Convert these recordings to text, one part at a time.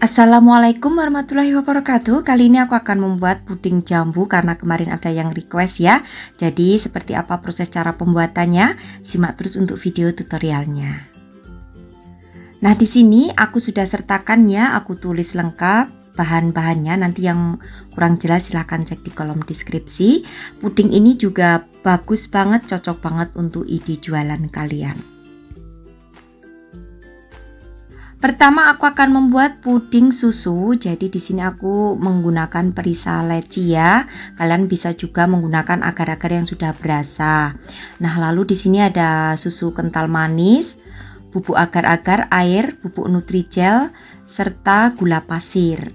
Assalamualaikum warahmatullahi wabarakatuh. Kali ini aku akan membuat puding jambu karena kemarin ada yang request ya. Jadi seperti apa proses cara pembuatannya? Simak terus untuk video tutorialnya. Nah, di sini aku sudah sertakan ya, aku tulis lengkap bahan-bahannya. Nanti yang kurang jelas silahkan cek di kolom deskripsi. Puding ini juga bagus banget, cocok banget untuk ide jualan kalian. Pertama aku akan membuat puding susu. Jadi di sini aku menggunakan perisa leci ya. Kalian bisa juga menggunakan agar-agar yang sudah berasa. Nah, lalu di sini ada susu kental manis, bubuk agar-agar, air, bubuk nutrijel, serta gula pasir.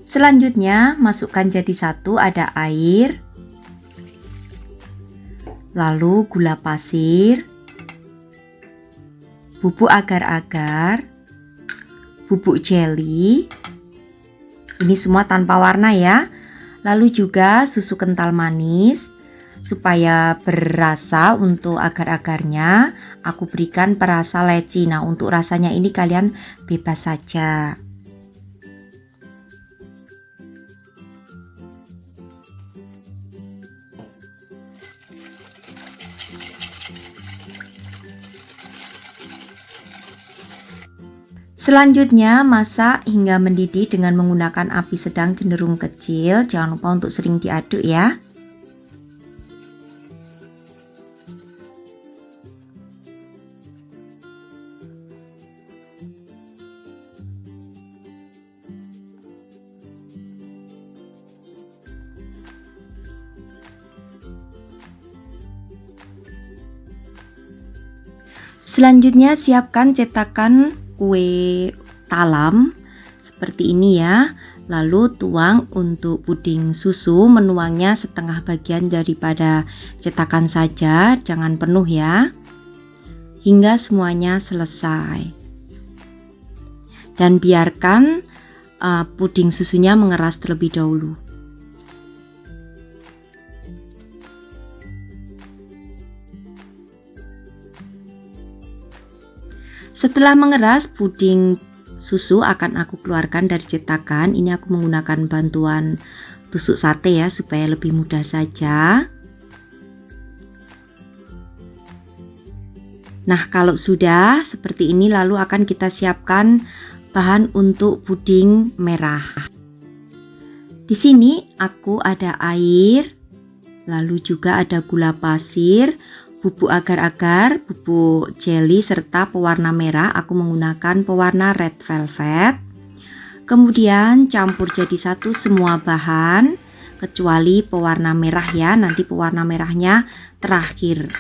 Selanjutnya masukkan jadi satu, ada air, lalu gula pasir, bubuk agar-agar, bubuk jelly, ini semua tanpa warna ya. Lalu juga susu kental manis, supaya berasa untuk agar-agarnya aku berikan perasa leci. Nah, untuk rasanya ini kalian bebas saja. Selanjutnya masak hingga mendidih dengan menggunakan api sedang cenderung kecil. Jangan lupa untuk sering diaduk ya. Selanjutnya siapkan cetakan kue talam seperti ini ya. Lalu tuang untuk puding susu, menuangnya setengah bagian daripada cetakan saja, jangan penuh ya, hingga semuanya selesai. Dan biarkan puding susunya mengeras terlebih dahulu. Setelah mengeras, puding susu akan aku keluarkan dari cetakan. Ini aku menggunakan bantuan tusuk sate ya, supaya lebih mudah saja. Nah, kalau sudah seperti ini, lalu akan kita siapkan bahan untuk puding merah. Di sini aku ada air, lalu juga ada gula pasir, bubuk agar-agar, bubuk jelly, serta pewarna merah. Aku menggunakan pewarna red velvet. Kemudian campur jadi satu semua bahan kecuali pewarna merah ya, nanti pewarna merahnya terakhir.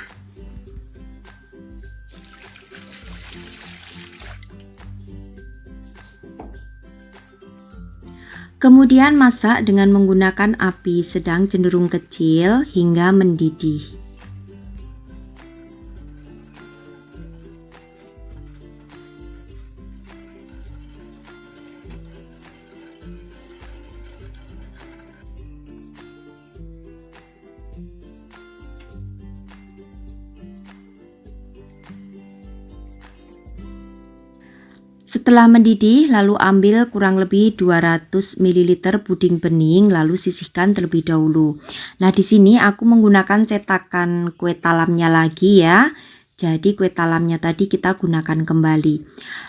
Kemudian masak dengan menggunakan api sedang cenderung kecil hingga mendidih. Setelah mendidih, lalu ambil kurang lebih 200 ml puding bening, lalu sisihkan terlebih dahulu. Nah, di sini aku menggunakan cetakan kue talamnya lagi ya. Jadi kue talamnya tadi kita gunakan kembali.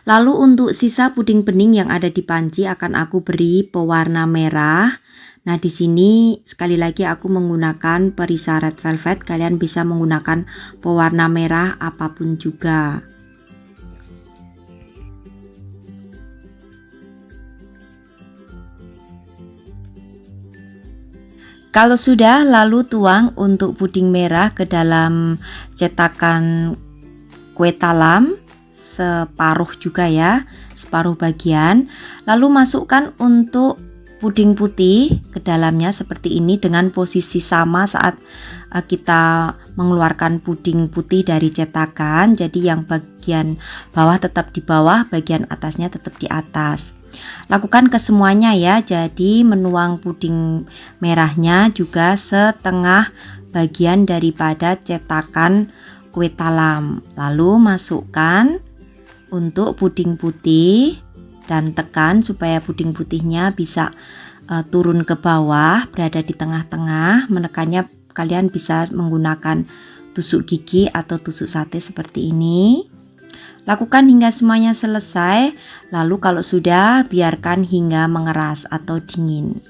Lalu untuk sisa puding bening yang ada di panci akan aku beri pewarna merah. Nah, di sini sekali lagi aku menggunakan perisa red velvet. Kalian bisa menggunakan pewarna merah apapun juga. Kalau sudah, lalu tuang untuk puding merah ke dalam cetakan kue talam separuh juga ya, separuh bagian. Lalu masukkan untuk puding putih ke dalamnya seperti ini dengan posisi sama saat kita mengeluarkan puding putih dari cetakan. Jadi yang bagian bawah tetap di bawah, bagian atasnya tetap di atas. Lakukan ke semuanya ya, jadi menuang puding merahnya juga setengah bagian daripada cetakan kue talam. Lalu masukkan untuk puding putih dan tekan supaya puding putihnya bisa turun ke bawah, berada di tengah-tengah. Menekannya kalian bisa menggunakan tusuk gigi atau tusuk sate seperti ini. Lakukan hingga semuanya selesai, lalu kalau sudah biarkan hingga mengeras atau dingin.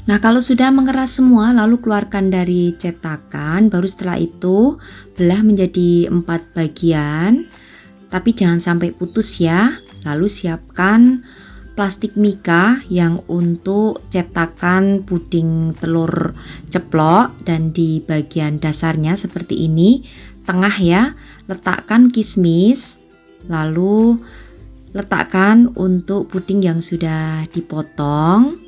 Nah, kalau sudah mengeras semua, lalu keluarkan dari cetakan. Baru setelah itu belah menjadi 4 bagian, tapi jangan sampai putus ya. Lalu siapkan plastik mika yang untuk cetakan puding telur ceplok, dan di bagian dasarnya seperti ini, tengah ya, letakkan kismis, lalu letakkan untuk puding yang sudah dipotong.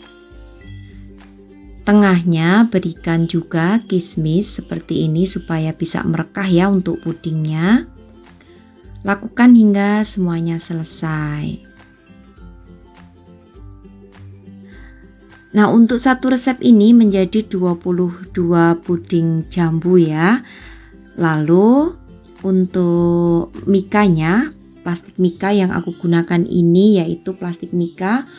Tengahnya berikan juga kismis seperti ini supaya bisa merekah ya untuk pudingnya. Lakukan hingga semuanya selesai. Nah, untuk satu resep ini menjadi 22 puding jambu ya. Lalu untuk mikanya, plastik mika yang aku gunakan ini yaitu plastik mika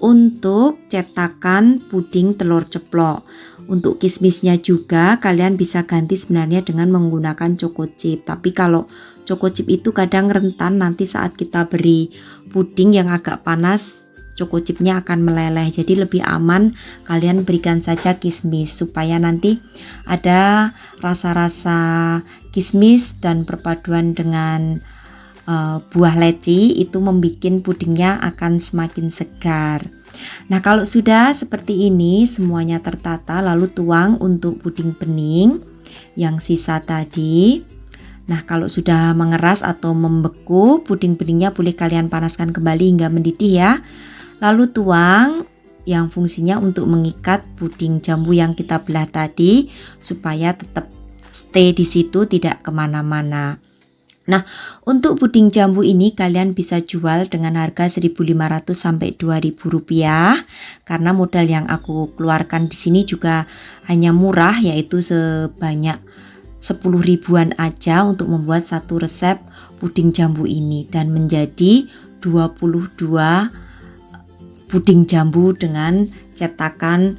untuk cetakan puding telur ceplok. Untuk kismisnya juga kalian bisa ganti sebenarnya dengan menggunakan choco chip. Tapi kalau choco chip itu kadang rentan, nanti saat kita beri puding yang agak panas, choco chipnya akan meleleh. Jadi lebih aman kalian berikan saja kismis supaya nanti ada rasa-rasa kismis dan perpaduan dengan buah leci itu membuat pudingnya akan semakin segar. Nah, kalau sudah seperti ini semuanya tertata, lalu tuang untuk puding bening yang sisa tadi. Nah, kalau sudah mengeras atau membeku, puding beningnya boleh kalian panaskan kembali hingga mendidih ya. Lalu tuang yang fungsinya untuk mengikat puding jambu yang kita belah tadi supaya tetap stay di situ, tidak kemana-mana. Nah, untuk puding jambu ini kalian bisa jual dengan harga 1.500 sampai 2.000 rupiah, karena modal yang aku keluarkan di sini juga hanya murah, yaitu sebanyak 10 ribuan aja untuk membuat satu resep puding jambu ini, dan menjadi 22 puding jambu dengan cetakan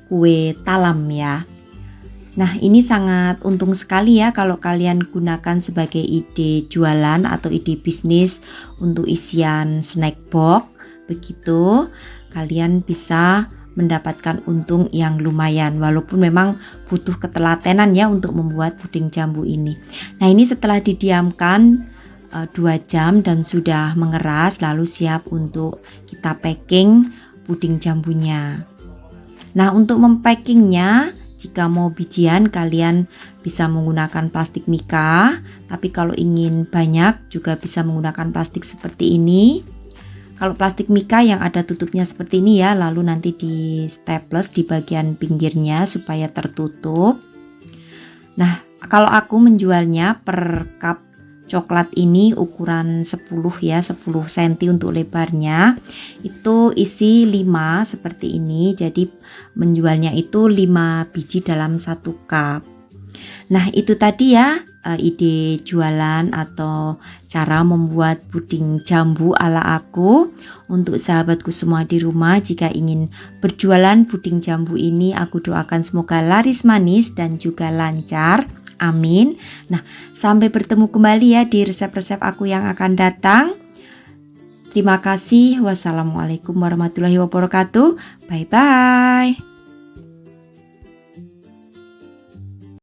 kue talam ya. Nah, ini sangat untung sekali ya kalau kalian gunakan sebagai ide jualan atau ide bisnis untuk isian snack box. Begitu kalian bisa mendapatkan untung yang lumayan, walaupun memang butuh ketelatenan ya untuk membuat puding jambu ini. Nah, ini setelah didiamkan 2 jam dan sudah mengeras, lalu siap untuk kita packing puding jambunya. Nah, untuk mempackingnya, jika mau bijian kalian bisa menggunakan plastik mika, tapi kalau ingin banyak juga bisa menggunakan plastik seperti ini. Kalau plastik mika yang ada tutupnya seperti ini ya, lalu nanti di staples di bagian pinggirnya supaya tertutup. Nah, kalau aku menjualnya per cup coklat ini ukuran 10 ya, 10 cm untuk lebarnya, itu isi 5 seperti ini. Jadi menjualnya itu 5 biji dalam 1 cup. Nah, itu tadi ya ide jualan atau cara membuat puding jambu ala aku. Untuk sahabatku semua di rumah, jika ingin berjualan puding jambu ini, aku doakan semoga laris manis dan juga lancar. Amin. Nah, sampai bertemu kembali ya di resep-resep aku yang akan datang. Terima kasih. Wassalamualaikum warahmatullahi wabarakatuh. Bye-bye.